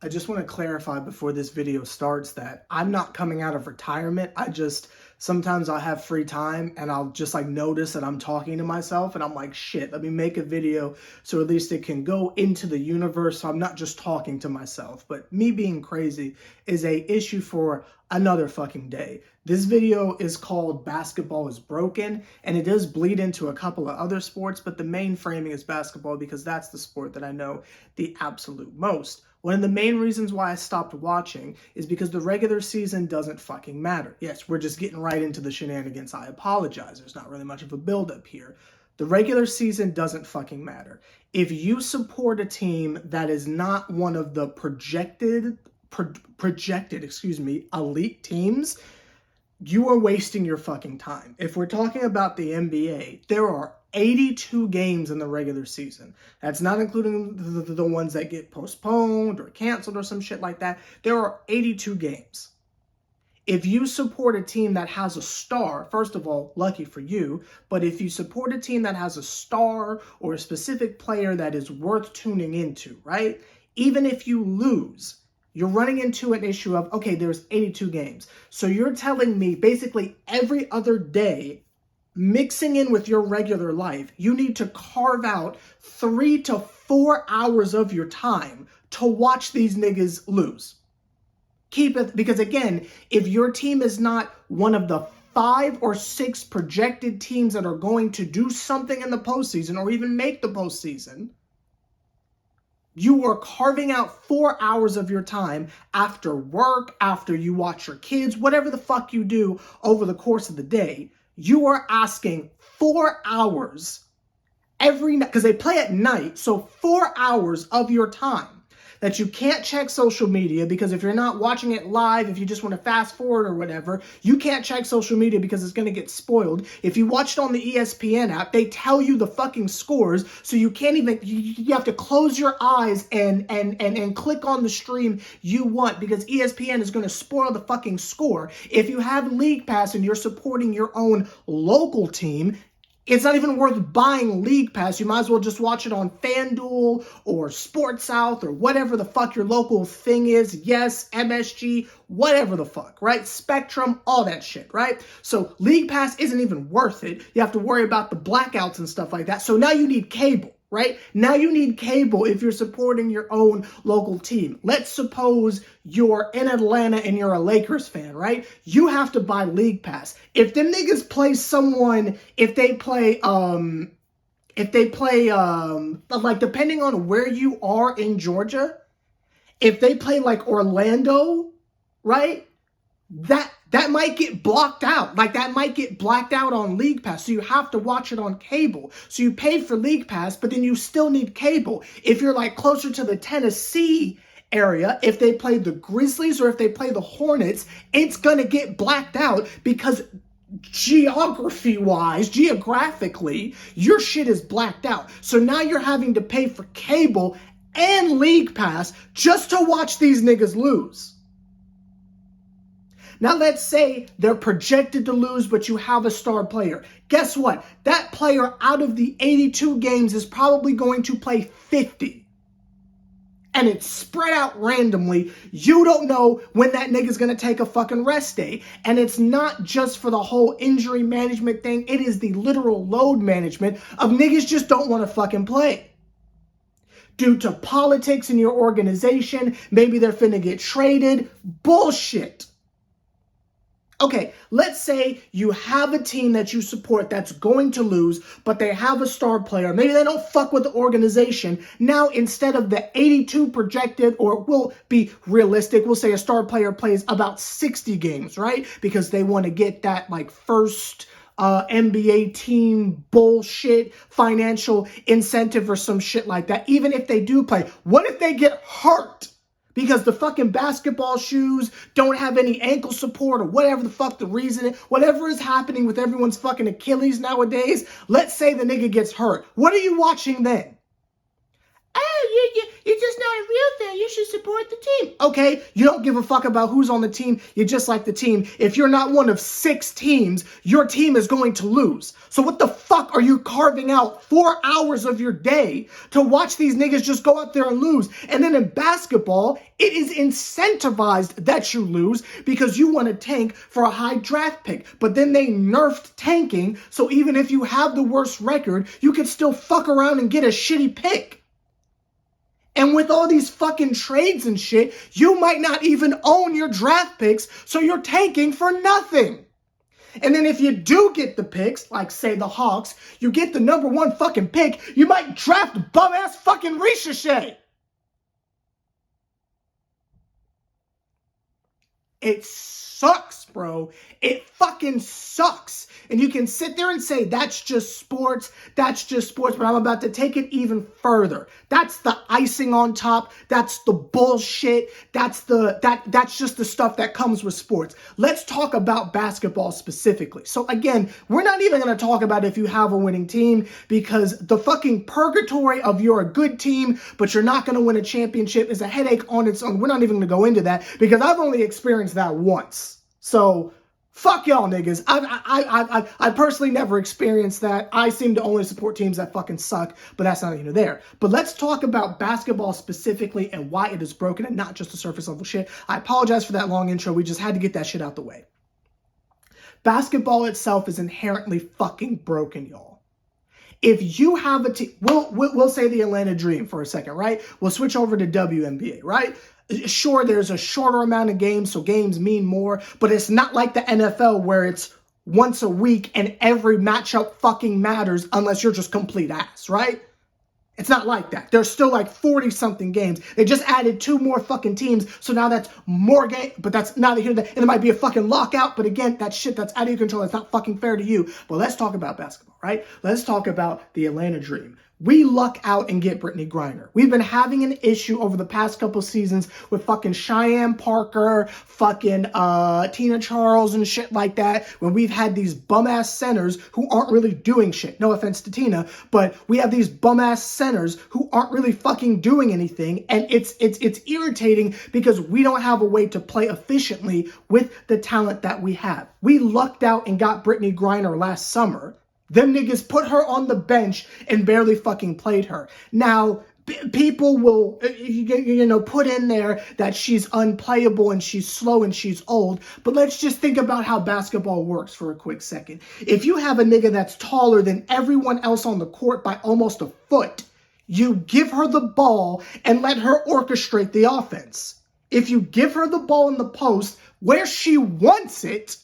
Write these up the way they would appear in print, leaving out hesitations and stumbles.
I just want to clarify before this video starts that I'm not coming out of retirement. Sometimes I'll have free time and I'll just like notice that I'm talking to myself and I'm like, shit, let me make a video so at least it can go into the universe. So I'm not just talking to myself, but me being crazy is a issue for another fucking day. This video is called Basketball is Broken, and it does bleed into a couple of other sports, but the main framing is basketball because that's the sport that I know the absolute most. One of the main reasons why I stopped watching is because the regular season doesn't fucking matter. Yes, we're just getting right into the shenanigans. I apologize. There's not really much of a build-up here. The regular season doesn't fucking matter. If you support a team that is not one of the projected elite teams, you are wasting your fucking time. If we're talking about the NBA, there are 82 games in the regular season. That's not including the ones that get postponed or canceled or some shit like that. There are 82 games. If you support a team that has a star, first of all, lucky for you, but if you support a team that has a star or a specific player that is worth tuning into, right? Even if you lose, you're running into an issue of, okay, there's 82 games. So you're telling me basically every other day, mixing in with your regular life, you need to carve out 3 to 4 hours of your time to watch these niggas lose. Keep it, because again, if your team is not one of the 5 or 6 projected teams that are going to do something in the postseason or even make the postseason, you are carving out 4 hours of your time after work, after you watch your kids, whatever the fuck you do over the course of the day. You are asking 4 hours every night, because they play at night, so 4 hours of your time that you can't check social media, because if you're not watching it live, if you just want to fast forward or whatever, you can't check social media because it's going to get spoiled. If you watch it on the ESPN app, they tell you the fucking scores, so you can't even, you have to close your eyes and click on the stream you want, because ESPN is going to spoil the fucking score. If you have League Pass and you're supporting your own local team, it's not even worth buying League Pass. You might as well just watch it on FanDuel or Sports South or whatever the fuck your local thing is. Yes, MSG, whatever the fuck, right? Spectrum, all that shit, right? So League Pass isn't even worth it. You have to worry about the blackouts and stuff like that. So now you need cable. Right? Now you need cable if you're supporting your own local team. Let's suppose you're in Atlanta and you're a Lakers fan, right? You have to buy League Pass. If them niggas play someone, if they play like depending on where you are in Georgia, if they play like Orlando, right? That might get blocked out. Like that might get blacked out on League Pass. So you have to watch it on cable. So you paid for League Pass, but then you still need cable. If you're like closer to the Tennessee area, if they play the Grizzlies or if they play the Hornets, it's going to get blacked out because geographically, your shit is blacked out. So now you're having to pay for cable and League Pass just to watch these niggas lose. Now let's say they're projected to lose, but you have a star player. Guess what? That player out of the 82 games is probably going to play 50. And it's spread out randomly. You don't know when that nigga's going to take a fucking rest day. And it's not just for the whole injury management thing. It is the literal load management of niggas just don't want to fucking play. Due to politics in your organization, maybe they're finna get traded. Bullshit. Okay, let's say you have a team that you support that's going to lose, but they have a star player. Maybe they don't fuck with the organization. Now, instead of the 82 projected, or we'll be realistic, we'll say a star player plays about 60 games, right? Because they want to get that like first NBA team bullshit financial incentive or some shit like that. Even if they do play, what if they get hurt? Because the fucking basketball shoes don't have any ankle support or whatever the fuck the reason is. Whatever is happening with everyone's fucking Achilles nowadays, let's say the nigga gets hurt. What are you watching then? You're just not a real fan. You should support the team. Okay, you don't give a fuck about who's on the team. You just like the team. If you're not one of 6 teams, your team is going to lose. So what the fuck are you carving out 4 hours of your day to watch these niggas just go out there and lose? And then in basketball, it is incentivized that you lose because you want to tank for a high draft pick. But then they nerfed tanking, so even if you have the worst record, you can still fuck around and get a shitty pick. And with all these fucking trades and shit, you might not even own your draft picks, so you're tanking for nothing. And then if you do get the picks, like say the Hawks, you get the number 1 fucking pick, you might draft bum-ass fucking Ricochet. It sucks, bro. It fucking sucks. And you can sit there and say, that's just sports, but I'm about to take it even further. That's the icing on top. That's the bullshit. That's just the stuff that comes with sports. Let's talk about basketball specifically. So again, we're not even going to talk about if you have a winning team, because the fucking purgatory of you're a good team, but you're not going to win a championship is a headache on its own. We're not even going to go into that because I've only experienced that once. So fuck y'all niggas. I personally never experienced that. I seem to only support teams that fucking suck, but that's not even there. But let's talk about basketball specifically and why it is broken and not just the surface level shit. I apologize for that long intro. We just had to get that shit out the way. Basketball itself is inherently fucking broken, y'all. If you have a team, we'll say the Atlanta Dream for a second, right? We'll switch over to WNBA, right? Sure, there's a shorter amount of games, so games mean more, but it's not like the NFL where it's once a week and every matchup fucking matters unless you're just complete ass, right? It's not like that. There's still like 40-something games. They just added 2 more fucking teams, so now that's more games, but that's not here. And it might be a fucking lockout, but again, that shit that's out of your control. It's not fucking fair to you. But let's talk about basketball, right? Let's talk about the Atlanta Dream. We luck out and get Brittany Griner. We've been having an issue over the past couple seasons with fucking Cheyenne Parker, fucking Tina Charles and shit like that, when we've had these bum-ass centers who aren't really doing shit. No offense to Tina, but we have these bum-ass centers who aren't really fucking doing anything, and it's irritating because we don't have a way to play efficiently with the talent that we have. We lucked out and got Brittany Griner last summer. Them niggas put her on the bench and barely fucking played her. Now, people will, put in there that she's unplayable and she's slow and she's old. But let's just think about how basketball works for a quick second. If you have a nigga that's taller than everyone else on the court by almost a foot, you give her the ball and let her orchestrate the offense. If you give her the ball in the post where she wants it,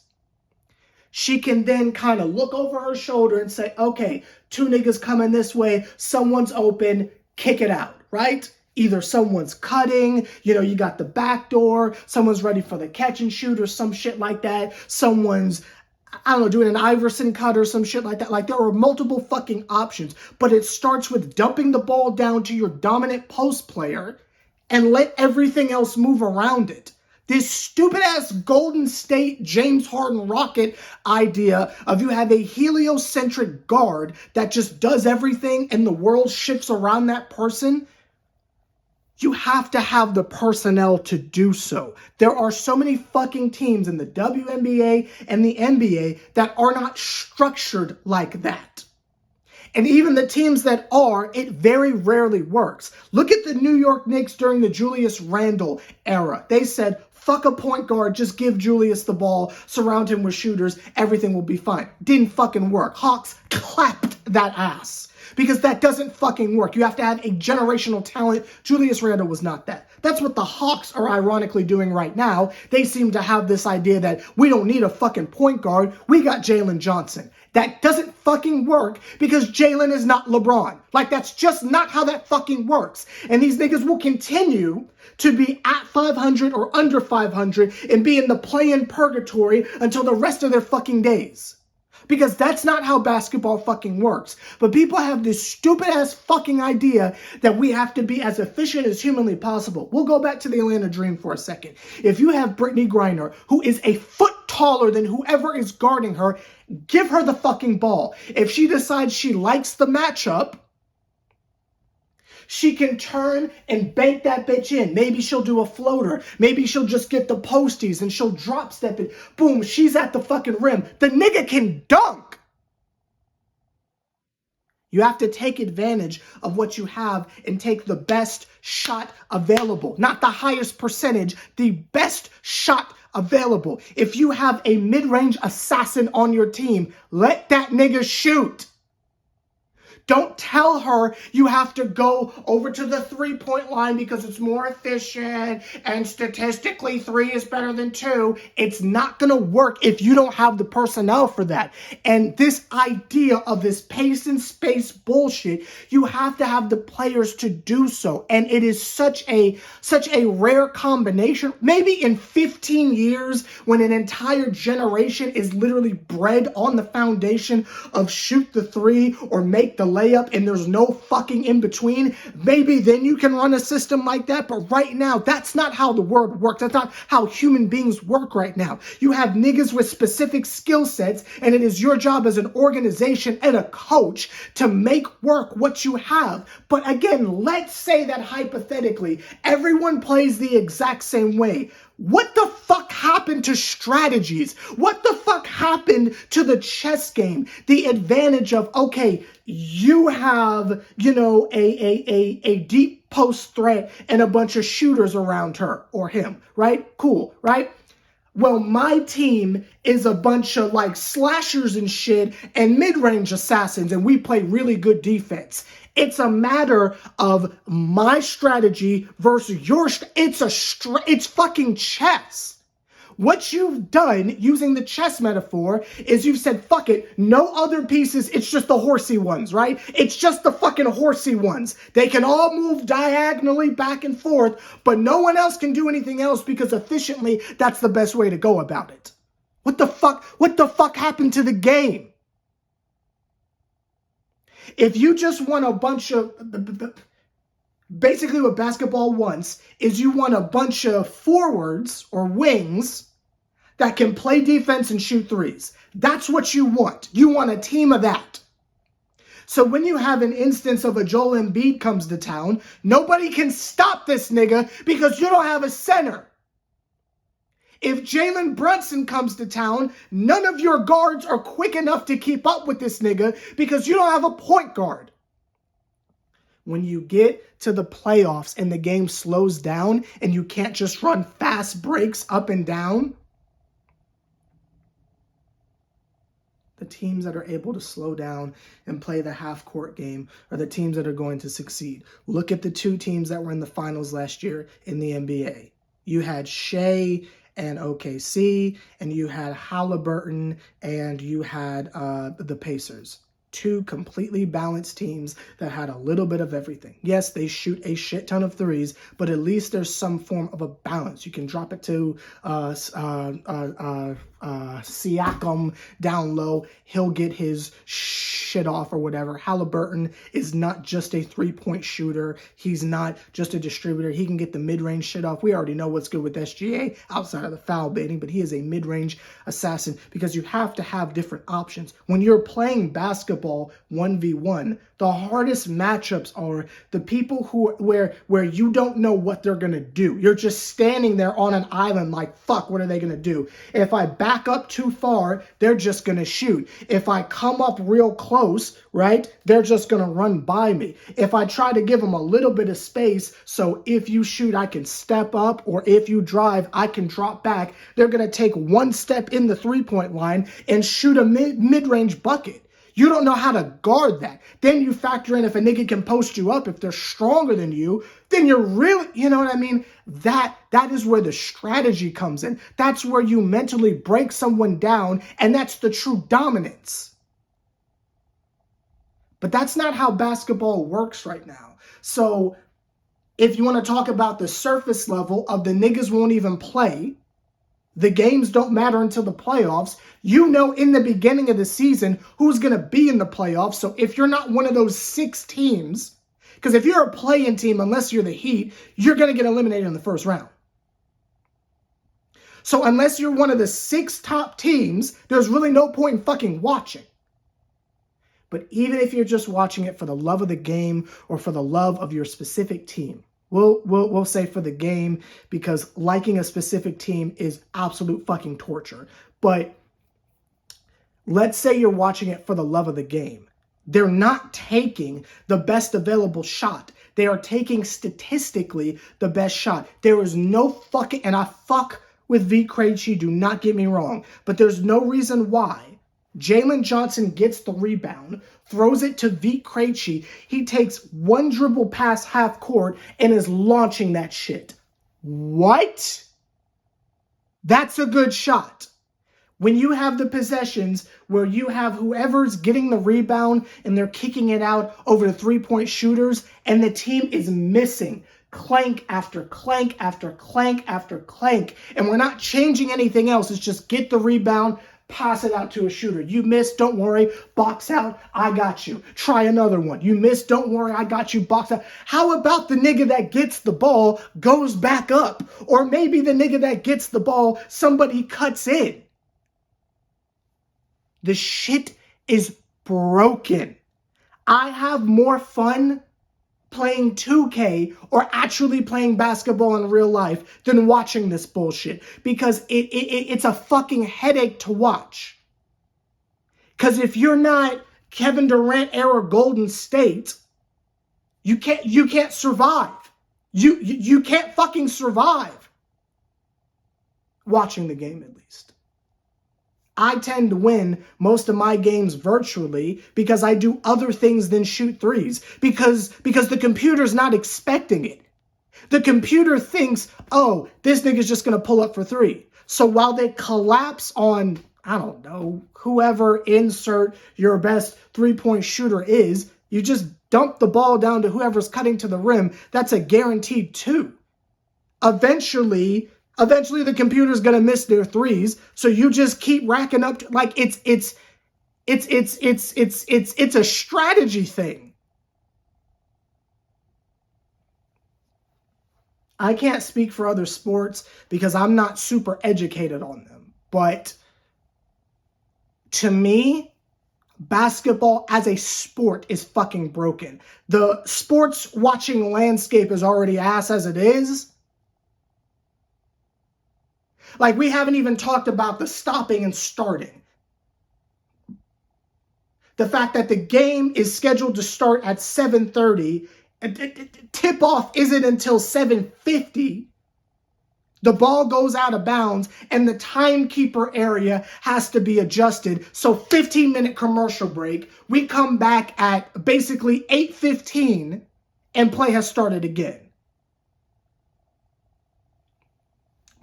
she can then kind of look over her shoulder and say, okay, 2 niggas coming this way, someone's open, kick it out, right? Either someone's cutting, you got the back door, someone's ready for the catch and shoot or some shit like that. Someone's, doing an Iverson cut or some shit like that. Like, there are multiple fucking options, but it starts with dumping the ball down to your dominant post player and let everything else move around it. This stupid-ass Golden State James Harden Rocket idea of you have a heliocentric guard that just does everything and the world shifts around that person, you have to have the personnel to do so. There are so many fucking teams in the WNBA and the NBA that are not structured like that. And even the teams that are, it very rarely works. Look at the New York Knicks during the Julius Randle era. They said, fuck a point guard, just give Julius the ball, surround him with shooters, everything will be fine. Didn't fucking work. Hawks clapped that ass. Because that doesn't fucking work. You have to have a generational talent. Julius Randle was not that. That's what the Hawks are ironically doing right now. They seem to have this idea that we don't need a fucking point guard. We got Jalen Johnson. That doesn't fucking work because Jalen is not LeBron. Like, that's just not how that fucking works. And these niggas will continue to be at 500 or under 500 and be in the play-in purgatory until the rest of their fucking days. Because that's not how basketball fucking works. But people have this stupid-ass fucking idea that we have to be as efficient as humanly possible. We'll go back to the Atlanta Dream for a second. If you have Brittany Griner, who is a foot taller than whoever is guarding her, give her the fucking ball. If she decides she likes the matchup, She can turn and bank that bitch in. Maybe she'll do a floater. Maybe she'll just get the posties and she'll drop step it. Boom, she's at the fucking rim. The nigga can dunk. You have to take advantage of what you have and take the best shot available. Not the highest percentage, the best shot available. If you have a mid-range assassin on your team, let that nigga shoot. Don't tell her you have to go over to the three-point line because it's more efficient and statistically 3 is better than 2. It's not going to work if you don't have the personnel for that. And this idea of this pace and space bullshit, you have to have the players to do so. And it is such a rare combination. Maybe in 15 years, when an entire generation is literally bred on the foundation of shoot the 3 or make the layup and there's no fucking in between, maybe then you can run a system like that. But right now, that's not how the world works. That's not how human beings work right now. You have niggas with specific skill sets, and it is your job as an organization and a coach to make work what you have. But again, let's say that hypothetically, everyone plays the exact same way. What the fuck happened to strategies? What the fuck happened to the chess game? The advantage of, okay, you have, a deep post threat and a bunch of shooters around her or him, right? Cool, right? Well, my team is a bunch of like slashers and shit and mid-range assassins, and we play really good defense. It's a matter of my strategy versus your it's fucking chess. What you've done using the chess metaphor is you've said, fuck it, no other pieces, it's just the horsey ones, right? It's just the fucking horsey ones. They can all move diagonally back and forth, but no one else can do anything else because efficiently, that's the best way to go about it. What the fuck happened to the game? If you just want a bunch of, basically what basketball wants is you want a bunch of forwards or wings that can play defense and shoot threes. That's what you want. You want a team of that. So when you have an instance of a Joel Embiid comes to town, nobody can stop this nigga because you don't have a center. If Jalen Brunson comes to town, none of your guards are quick enough to keep up with this nigga because you don't have a point guard. When you get to the playoffs and the game slows down and you can't just run fast breaks up and down, the teams that are able to slow down and play the half-court game are the teams that are going to succeed. Look at the 2 teams that were in the finals last year in the NBA. You had Shea and OKC, and you had Halliburton, and you had the Pacers. 2 completely balanced teams that had a little bit of everything. Yes, they shoot a shit ton of threes, but at least there's some form of a balance. You can drop it to Siakam down low. He'll get his shit off or whatever. Halliburton is not just a three-point shooter. He's not just a distributor. He can get the mid-range shit off. We already know what's good with SGA outside of the foul baiting, but he is a mid-range assassin because you have to have different options. When you're playing basketball 1v1, the hardest matchups are the people where you don't know what they're going to do. You're just standing there on an island like, fuck, what are they going to do? If I back up too far, they're just going to shoot. If I come up real close, right, they're just going to run by me. If I try to give them a little bit of space, so if you shoot, I can step up, or if you drive, I can drop back, they're going to take one step in the three-point line and shoot a mid-range bucket. You don't know how to guard that. Then you factor in if a nigga can post you up, if they're stronger than you, then you're really, you know what I mean? That is where the strategy comes in. That's where you mentally break someone down, and that's the true dominance. But that's not how basketball works right now. So if you want to talk about the surface level of the niggas won't even play, the games don't matter until the playoffs. You know in the beginning of the season who's going to be in the playoffs. So if you're not one of those 6 teams, because if you're a play-in team, unless you're the Heat, you're going to get eliminated in the first round. So unless you're one of the 6 top teams, there's really no point in fucking watching. But even if you're just watching it for the love of the game or for the love of your specific team, we'll say for the game, because liking a specific team is absolute fucking torture. But let's say you're watching it for the love of the game. They're not taking the best available shot. They are taking statistically the best shot. There is no fucking, and I fuck with Vit Krejci, do not get me wrong, but there's no reason why Jalen Johnson gets the rebound, throws it to Vit Krejci. He takes one dribble past half court and is launching that shit. What? That's a good shot. When you have the possessions where you have whoever's getting the rebound and they're kicking it out over the three-point shooters and the team is missing clank after clank after clank after clank, and we're not changing anything else. It's just get the rebound, pass it out to a shooter. You missed, don't worry, box out, I got you. Try another one. You missed, don't worry, I got you, box out. How about the nigga that gets the ball goes back up? Or maybe the nigga that gets the ball, somebody cuts in. The shit is broken. I have more fun playing 2K or actually playing basketball in real life than watching this bullshit, because it's a fucking headache to watch. Because if you're not Kevin Durant era Golden State, you can't survive. You can't fucking survive watching the game, at least. I tend to win most of my games virtually because I do other things than shoot threes. Because the computer's not expecting it. The computer thinks, oh, this nigga's just going to pull up for three. So while they collapse on, I don't know, whoever insert your best three-point shooter is, you just dump the ball down to whoever's cutting to the rim. That's a guaranteed two. Eventually the computer's gonna miss their threes, so you just keep racking up. Like it's a strategy thing. I can't speak for other sports because I'm not super educated on them, but to me, basketball as a sport is fucking broken. The sports watching landscape is already ass as it is. Like, we haven't even talked about the stopping and starting. The fact that the game is scheduled to start at 7:30, tip-off isn't until 7:50. The ball goes out of bounds, and the timekeeper area has to be adjusted. So 15-minute commercial break. We come back at basically 8:15, and play has started again.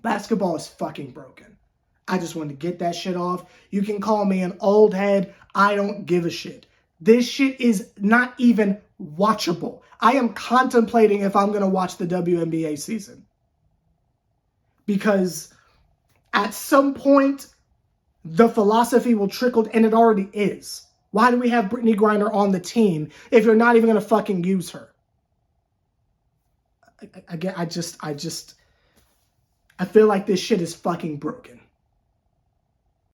Basketball is fucking broken. I just wanted to get that shit off. You can call me an old head. I don't give a shit. This shit is not even watchable. I am contemplating if I'm going to watch the WNBA season. Because at some point, the philosophy will trickle, and it already is. Why do we have Brittany Griner on the team if you're not even going to fucking use her? I feel like this shit is fucking broken.